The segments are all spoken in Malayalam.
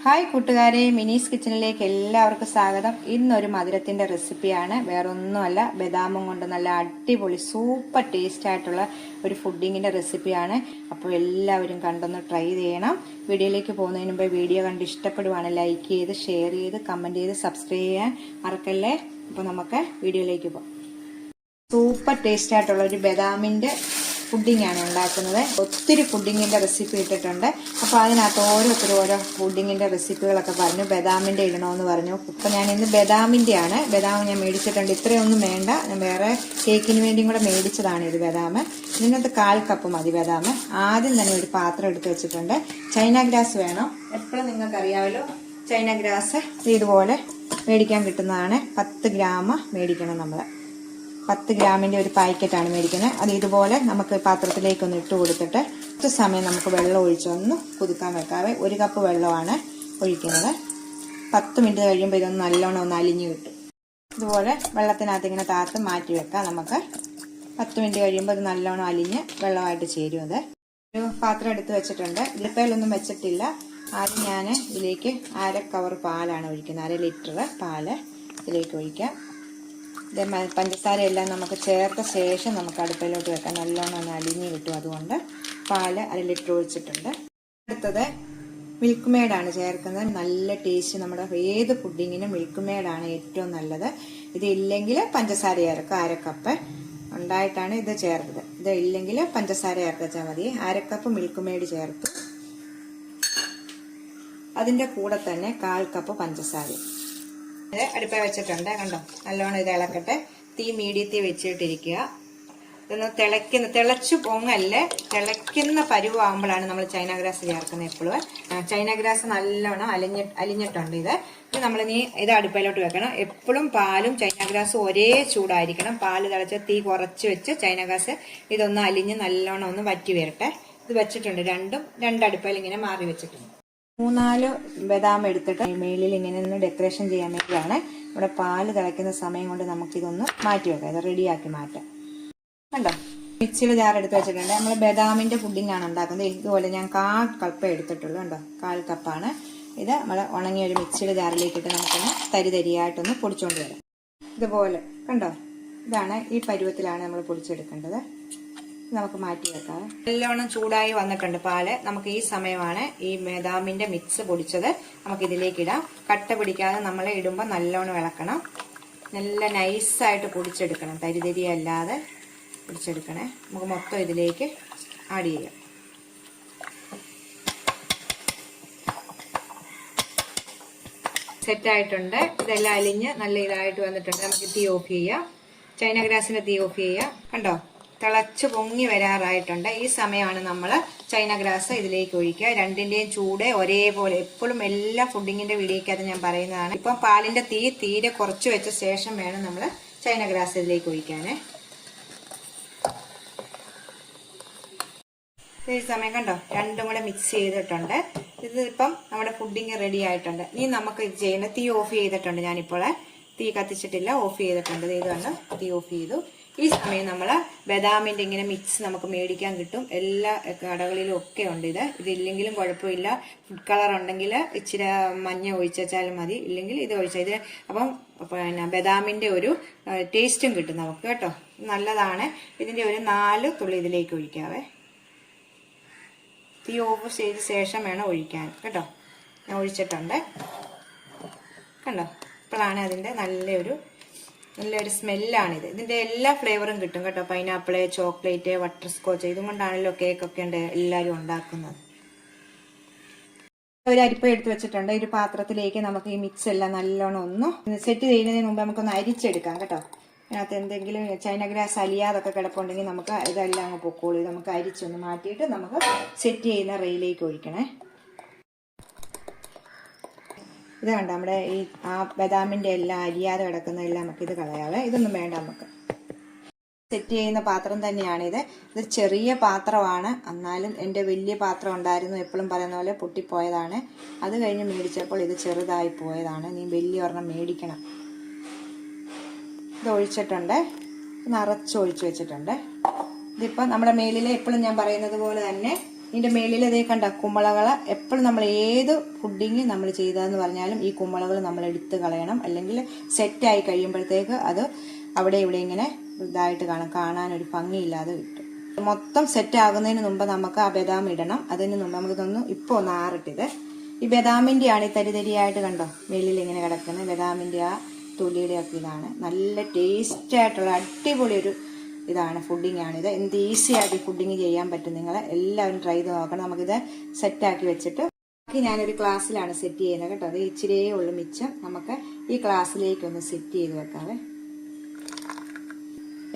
ഹായ് കൂട്ടുകാരെ, മിനീസ് കിച്ചണിലേക്ക് എല്ലാവർക്കും സ്വാഗതം. ഇന്നൊരു മധുരത്തിന്റെ റെസിപ്പിയാണ്. വേറൊന്നുമല്ല, ബദാമും കൊണ്ട് നല്ല അടിപൊളി സൂപ്പർ ടേസ്റ്റ് ആയിട്ടുള്ള ഒരു ഫുഡിങ്ങിന്റെ റെസിപ്പിയാണ്. അപ്പോൾ എല്ലാവരും കണ്ടൊന്ന് ട്രൈ ചെയ്യണം. വീഡിയോയിലേക്ക് പോകുന്നതിന് മുമ്പ് വീഡിയോ കണ്ട് ഇഷ്ടപ്പെടുവാണ് ലൈക്ക് ചെയ്ത്, ഷെയർ ചെയ്ത്, കമന്റ് ചെയ്ത്, സബ്സ്ക്രൈബ് ചെയ്യാൻ മറക്കല്ലേ. അപ്പോൾ നമുക്ക് വീഡിയോയിലേക്ക് പോകാം. സൂപ്പർ ടേസ്റ്റ് ആയിട്ടുള്ള ഒരു ബദാമിന്റെ പുഡിംഗ് ആണ് ഉണ്ടാക്കുന്നത്. ഒത്തിരി പുഡിങ്ങിന്റെ റെസിപ്പി ഇട്ടിട്ടുണ്ട്. അപ്പോൾ അതിനകത്ത് ഓരോ പുഡിങ്ങിന്റെ റെസിപ്പികളൊക്കെ പറഞ്ഞു. ബദാമിന്റെ ഇടണമെന്ന് പറഞ്ഞു. ഇപ്പൊ ഞാൻ ഇന്ന് ബദാമിന്റെ ആണ്. ബദാം ഞാൻ മേടിച്ചിട്ടുണ്ട്. ഇത്രയൊന്നും വേണ്ട, ഞാൻ വേറെ കേക്കിന് വേണ്ടിയും കൂടെ മേടിച്ചതാണ് ഇത് ബദാം. ഇതിനകത്ത് 1/4 കപ്പ് മതി ബദാം. ആദ്യം തന്നെ ഒരു പാത്രം എടുത്ത് വെച്ചിട്ടുണ്ട്. ചൈന ഗ്രാസ് വേണം. എപ്പോഴും നിങ്ങൾക്ക് അറിയാമല്ലോ, ചൈന ഗ്രാസ് ഇതുപോലെ മേടിക്കാൻ കിട്ടുന്നതാണ്. 10 ഗ്രാം മേടിക്കണം നമ്മൾ. 10 ഗ്രാമിന്റെ ഒരു പാക്കറ്റാണ് മേടിക്കുന്നത്. അത് ഇതുപോലെ നമുക്ക് പാത്രത്തിലേക്കൊന്ന് ഇട്ട് കൊടുത്തിട്ട് കുറച്ച് സമയം നമുക്ക് വെള്ളം ഒഴിച്ചൊന്ന് കുതിക്കാൻ വെക്കാവേ. 1 കപ്പ് വെള്ളമാണ് ഒഴിക്കുന്നത്. 10 മിനിറ്റ് കഴിയുമ്പോൾ ഇതൊന്ന് നല്ലോണം ഒന്ന് അലിഞ്ഞു കിട്ടും. ഇതുപോലെ വെള്ളത്തിനകത്ത് ഇങ്ങനെ താത്ത് മാറ്റി വെക്കാം. നമുക്ക് 10 മിനിറ്റ് കഴിയുമ്പോൾ അത് നല്ലോണം അലിഞ്ഞ് വെള്ളമായിട്ട് ചേരും. അത് ഒരു പാത്രം എടുത്ത് വെച്ചിട്ടുണ്ട്. ഇതിപ്പയിലൊന്നും വെച്ചിട്ടില്ല. ആദ്യം ഞാൻ ഇതിലേക്ക് 1/2 കവർ പാലാണ് ഒഴിക്കുന്നത്. 1/2 ലിറ്റർ പാല് ഇതിലേക്ക് ഒഴിക്കാം. പഞ്ചസാര എല്ലാം നമുക്ക് ചേർത്ത ശേഷം നമുക്ക് അടുപ്പിലോട്ട് വെക്കാം. നല്ലോണം ഒന്ന് അലിഞ്ഞ് കിട്ടും. അതുകൊണ്ട് പാല് 1/2 ലിറ്റർ ഒഴിച്ചിട്ടുണ്ട്. അടുത്തത് മിൽക്ക് മെയ്ഡാണ് ചേർക്കുന്നത്. നല്ല ടേസ്റ്റ്. നമ്മുടെ ഏത് പുഡിങ്ങിനും മിൽക്ക് മെയ്ഡാണ് ഏറ്റവും നല്ലത്. ഇത് ഇല്ലെങ്കിൽ പഞ്ചസാര ചേർക്കുക. 1/2 കപ്പ് ഉണ്ടായിട്ടാണ് ഇത് ചേർത്തത്. ഇത് ഇല്ലെങ്കിൽ പഞ്ചസാര ചേർത്താൽ മതി. 1/2 കപ്പ് മിൽക്ക് മെയ്ഡ് ചേർത്തു. അതിന്റെ കൂടെ തന്നെ 1/4 കപ്പ് പഞ്ചസാര അടുപ്പ വെച്ചിട്ടുണ്ട്. കണ്ടോ, നല്ലോണം ഇത് ഇളക്കട്ടെ. തീ മീഡിയത്തിൽ വെച്ചിട്ടിരിക്കുക. ഇതൊന്ന് തിളച്ചു പൊങ്ങല്ലേ, തിളയ്ക്കുന്ന പരുവാകുമ്പോഴാണ് നമ്മൾ ചൈന ഗ്രാസ് ചേർക്കുന്നത്. എപ്പോഴും ചൈന ഗ്രാസ് നല്ലോണം അലിഞ്ഞിട്ടുണ്ട്. ഇത് നമ്മൾ ഇത് അടുപ്പിലോട്ട് വെക്കണം. എപ്പോഴും പാലും ചൈന ഗ്രാസും ഒരേ ചൂടായിരിക്കണം. പാല് തിളച്ച് തീ കുറച്ച് വെച്ച് ചൈന ഗ്രാസ് ഇതൊന്ന് അലിഞ്ഞ് നല്ലോണം ഒന്ന് വറ്റി വരട്ടെ. ഇത് വെച്ചിട്ടുണ്ട്. രണ്ട് അടുപ്പയിൽ ഇങ്ങനെ മാറി വെച്ചിട്ടുണ്ട്. 3-4 ബദാം എടുത്തിട്ട് മേലിൽ ഇങ്ങനെ ഒന്ന് ഡെക്കറേഷൻ ചെയ്യാൻ വേണ്ടിയാണ്. ഇവിടെ പാല് തിളയ്ക്കുന്ന സമയം കൊണ്ട് നമുക്കിതൊന്ന് മാറ്റി വെക്കാം. ഇത് റെഡിയാക്കി മാറ്റാം. കണ്ടോ, മിക്സിയുടെ ജാർ എടുത്ത് വെച്ചിട്ടുണ്ട്. നമ്മൾ ബദാമിന്റെ പുഡിംഗ് ആണ് ഉണ്ടാക്കുന്നത്. ഇതുപോലെ ഞാൻ 1/4 കപ്പ് എടുത്തിട്ടുള്ളൂ. കണ്ടോ, 1/4 കപ്പാണ് ഇത്. നമ്മൾ ഉണങ്ങിയ ഒരു മിക്സിയുടെ ജാറിലേക്കിട്ട് നമുക്കൊന്ന് തരിതരിയായിട്ടൊന്ന് പൊടിച്ചുകൊണ്ട് വരാം. ഇതുപോലെ കണ്ടോ, ഇതാണ് ഈ പരുവത്തിലാണ് നമ്മൾ പൊടിച്ചെടുക്കേണ്ടത്. നമുക്ക് മാറ്റി വെക്കാം. നല്ലോണം ചൂടായി വന്നിട്ടുണ്ട് പാല്. നമുക്ക് ഈ സമയമാണ് ഈ ബദാമിന്റെ മിക്സ് പൊടിച്ചത് നമുക്ക് ഇതിലേക്ക് ഇടാം. കട്ട പിടിക്കാതെ നമ്മൾ ഇടുമ്പോൾ നല്ലോണം ഇളക്കണം. നല്ല നൈസായിട്ട് പൊടിച്ചെടുക്കണം. തരിതരി അല്ലാതെ പൊടിച്ചെടുക്കണേ. നമുക്ക് മൊത്തം ഇതിലേക്ക് ആഡ് ചെയ്യാം. സെറ്റായിട്ടുണ്ട്. ഇതെല്ലാം അലിഞ്ഞ് നല്ല ഇതായിട്ട് വന്നിട്ടുണ്ട്. നമുക്ക് തീ ഓഫ് ചെയ്യാം. ചൈന ഗ്രാസിന്റെ തീ ഓഫ് ചെയ്യാം. കണ്ടോ, തിളച്ച് പൊങ്ങി വരാറായിട്ടുണ്ട്. ഈ സമയമാണ് നമ്മൾ ചൈന ഗ്രാസ് ഇതിലേക്ക് ഒഴിക്കുക. രണ്ടിന്റെയും ചൂട് ഒരേപോലെ. എപ്പോഴും എല്ലാ ഫുഡിങ്ങിന്റെ വീഡിയോക്കകത്ത് ഞാൻ പറയുന്നതാണ്. ഇപ്പം പാലിന്റെ തീ തീരെ കുറച്ച് വെച്ച ശേഷം വേണം നമ്മൾ ചൈന ഗ്രാസ് ഇതിലേക്ക് ഒഴിക്കാന്. ഈ സമയം കണ്ടോ, രണ്ടും കൂടെ മിക്സ് ചെയ്തിട്ടുണ്ട്. ഇതിപ്പം നമ്മുടെ ഫുഡിങ് റെഡി ആയിട്ടുണ്ട്. ഇനി നമുക്ക് ഇത് ചെയ്യേണ്ട, തീ ഓഫ് ചെയ്തിട്ടുണ്ട്. ഞാനിപ്പോൾ തീ കത്തിച്ചിട്ടില്ല, ഓഫ് ചെയ്തിട്ടുണ്ട്. ഇത് കണ്ടോ, തീ ഓഫ് ചെയ്തു. ഈ സമയം നമ്മൾ ബദാമിന്റെ ഇങ്ങനെ മിക്സ് നമുക്ക് മേടിക്കാൻ കിട്ടും. എല്ലാ കടകളിലും ഒക്കെ ഉണ്ട്. ഇതില്ലെങ്കിലും കുഴപ്പമില്ല. ഫുഡ് കളർ ഉണ്ടെങ്കിൽ ഇച്ചിരി മഞ്ഞ ഒഴിച്ചാലും മതി, ഇല്ലെങ്കിൽ ഇത് ഒഴിച്ചാൽ ഇത്. അപ്പം പിന്നെ ബദാമിന്റെ ഒരു ടേസ്റ്റും കിട്ടും നമുക്ക് കേട്ടോ. നല്ലതാണ്. ഇതിന്റെ ഒരു 4 തുള്ളി ഇതിലേക്ക് ഒഴിക്കാവേ. തീ ഓഫ് ചെയ്ത ശേഷം വേണം ഒഴിക്കാൻ കേട്ടോ. ഞാൻ ഒഴിച്ചിട്ടുണ്ട്. കണ്ടോ, ഇപ്പോഴാണ് അതിന്റെ നല്ലൊരു സ്മെല്ലാണിത്. ഇതിന്റെ എല്ലാ ഫ്ലേവറും കിട്ടും കേട്ടോ. പൈനാപ്പിള്, ചോക്ലേറ്റ്, ബട്ടർ സ്കോച്ച്, ഇതും കൊണ്ടാണല്ലോ കേക്കൊക്കെ എല്ലാവരും ഉണ്ടാക്കുന്നത്. ഒരു അരിപ്പ എടുത്ത് വെച്ചിട്ടുണ്ട്. ഒരു പാത്രത്തിലേക്ക് നമുക്ക് ഈ മിക്സ് എല്ലാം നല്ലോണം ഒന്ന് സെറ്റ് ചെയ്യുന്നതിന് മുമ്പ് നമുക്കൊന്ന് അരിച്ചെടുക്കാം കേട്ടോ. അതിനകത്ത് എന്തെങ്കിലും ചൈന ഗ്രാസ് അലിയാതൊക്കെ കിടപ്പുണ്ടെങ്കിൽ നമുക്ക് ഇതെല്ലാം അങ്ങ് പൊക്കോളൂ. നമുക്ക് അരിച്ചൊന്ന് മാറ്റിയിട്ട് നമുക്ക് സെറ്റ് ചെയ്യുന്ന റെയിലേക്ക് ഒഴിക്കണേ. ഇത് കണ്ട, നമ്മുടെ ഈ ബദാമിന്റെ എല്ലാം അരിയാതെ കിടക്കുന്നതെല്ലാം നമുക്ക് ഇത് കളയാവേ. ഇതൊന്നും വേണ്ട. നമുക്ക് സെറ്റ് ചെയ്യുന്ന പാത്രം തന്നെയാണിത്. ഇത് ചെറിയ പാത്രമാണ്. എന്നാലും എൻ്റെ വലിയ പാത്രം ഉണ്ടായിരുന്നു. എപ്പോഴും പറയുന്ന പോലെ പൊട്ടിപ്പോയതാണ്. അത് കഴിഞ്ഞ് മേടിച്ചപ്പോൾ ഇത് ചെറുതായി പോയതാണ്. നീ വലിയ ഒരെണ്ണം മേടിക്കണം. ഇത് ഒഴിച്ചിട്ടുണ്ട്. നിറച്ച് ഒഴിച്ചു വെച്ചിട്ടുണ്ട്. ഇതിപ്പോൾ നമ്മുടെ മേലിൽ എപ്പോഴും ഞാൻ പറയുന്നത് പോലെ തന്നെ ഇതിന്റെ മേളിൽ ഇതേ കണ്ട കുമ്പളകൾ എപ്പോഴും നമ്മൾ ഏത് ഫുഡിങ് നമ്മൾ ചെയ്തതെന്ന് പറഞ്ഞാലും ഈ കുമ്പളകൾ നമ്മൾ എടുത്ത് കളയണം. അല്ലെങ്കിൽ സെറ്റായി കഴിയുമ്പോഴത്തേക്ക് അത് അവിടെ ഇവിടെ ഇങ്ങനെ ഇതായിട്ട് കാണാൻ ഒരു ഭംഗിയില്ലാതെ കിട്ടും. മൊത്തം സെറ്റ് ആകുന്നതിന് മുമ്പ് നമുക്ക് ആ ബദാം ഇടണം. അതിന് മുമ്പ് നമുക്കിതൊന്ന് ഇപ്പോൾ ഒന്ന് ആറിട്ടിത്. ഈ ബദാമിന്റെ ആണ് ഈ തരിതരിയായിട്ട് കണ്ടോ വെളിയിൽ ഇങ്ങനെ കിടക്കുന്നത്. ബദാമിന്റെ ആ തൊലിയുടെ ഒക്കെ ഇതാണ്. നല്ല ടേസ്റ്റ് ആയിട്ടുള്ള അടിപൊളി ഒരു ഇതാണ് ഫുഡിങ് ആണിത്. എന്ത് ഈസി ആയിട്ട് ഫുഡിങ് ചെയ്യാൻ പറ്റും. നിങ്ങൾ എല്ലാവരും ട്രൈ ചെയ്ത് നോക്കണം. നമുക്കിത് സെറ്റാക്കി വെച്ചിട്ട് ഞാനൊരു ഗ്ലാസ്സിലാണ് സെറ്റ് ചെയ്യുന്നത് കേട്ടോ. അത് ഇച്ചിരിയേ ഉള്ളു മിച്ചം. നമുക്ക് ഈ ഗ്ലാസ്സിലേക്ക് ഒന്ന് സെറ്റ് ചെയ്ത് വെക്കാവേ.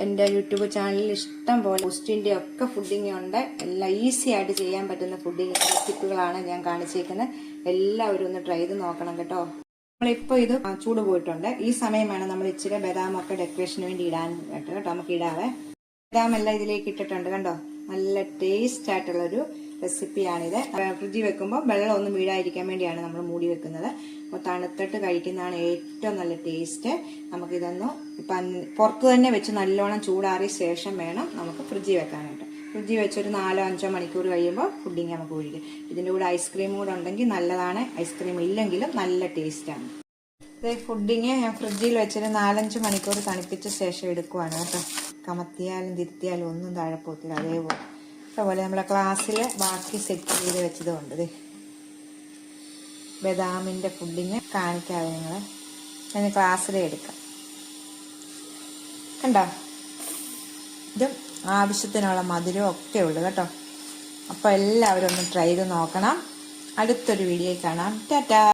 എൻ്റെ യൂട്യൂബ് ചാനലിൽ ഇഷ്ടം പോലെ പോസ്റ്റിൻ്റെ ഒക്കെ ഫുഡിങ് ഉണ്ട്. എല്ലാം ഈസി ആയിട്ട് ചെയ്യാൻ പറ്റുന്ന ഫുഡിങ് റെസിപ്പികളാണ് ഞാൻ കാണിച്ചേക്കുന്നത്. എല്ലാവരും ഒന്ന് ട്രൈ ചെയ്ത് നോക്കണം കേട്ടോ. നമ്മളിപ്പോൾ ഇത് ചൂട് പോയിട്ടുണ്ട്. ഈ സമയം വേണം നമ്മൾ ഇച്ചിരി ബദാമൊക്കെ ഡെക്കറേഷന് വേണ്ടി ഇടാൻ കേട്ടോ. നമുക്ക് ഇടാവേ. ബദാം എല്ലാം ഇതിലേക്ക് ഇട്ടിട്ടുണ്ട് കണ്ടോ. നല്ല ടേസ്റ്റ് ആയിട്ടുള്ളൊരു റെസിപ്പിയാണിത്. ഫ്രിഡ്ജിൽ വെക്കുമ്പോൾ വെള്ളം ഒന്നും വീഴാതിരിക്കാൻ വേണ്ടിയാണ് നമ്മൾ മൂടി വെക്കുന്നത്. അപ്പോൾ തണുത്തിട്ട് കഴിക്കുന്നതാണ് ഏറ്റവും നല്ല ടേസ്റ്റ്. നമുക്കിതൊന്ന് ഇപ്പം പുറത്ത് തന്നെ വെച്ച് നല്ലോണം ചൂടാറിയ ശേഷം വേണം നമുക്ക് ഫ്രിഡ്ജിൽ വെക്കാനായിട്ട്. ഫ്രിഡ്ജിൽ വെച്ചൊരു 4-5 മണിക്കൂർ കഴിയുമ്പോൾ ഫുഡിങ് നമുക്ക് ഒഴിക്കും. ഇതിൻ്റെ കൂടെ ഐസ്ക്രീം കൂടെ ഉണ്ടെങ്കിൽ നല്ലതാണ്. ഐസ്ക്രീം ഇല്ലെങ്കിലും നല്ല ടേസ്റ്റാണ്. ഇത് ഫുഡിങ് ഞാൻ ഫ്രിഡ്ജിൽ വെച്ചൊരു 4-5 മണിക്കൂർ തണുപ്പിച്ച ശേഷം എടുക്കുവാണ് കേട്ടോ. കമത്തിയാലും തിരുത്തിയാലും ഒന്നും താഴെ പോകത്തില്ല. അതേപോലെ നമ്മളെ ക്ലാസ്സിൽ ബാക്കി സെറ്റ് ചെയ്ത് വെച്ചതുകൊണ്ട് ബദാമിൻ്റെ ഫുഡിങ് കാണിക്കാതെ നിങ്ങൾ ഞാൻ ക്ലാസ്സിലെ എടുക്കാം. കണ്ടോ, ഇതും ആവശ്യത്തിനുള്ള മധുരവും ഒക്കെ ഉള്ളു കേട്ടോ. അപ്പോൾ എല്ലാവരും ഒന്ന് ട്രൈ ചെയ്ത് നോക്കണം. അടുത്തൊരു വീഡിയോയിൽ കാണാം. ടാറ്റാ.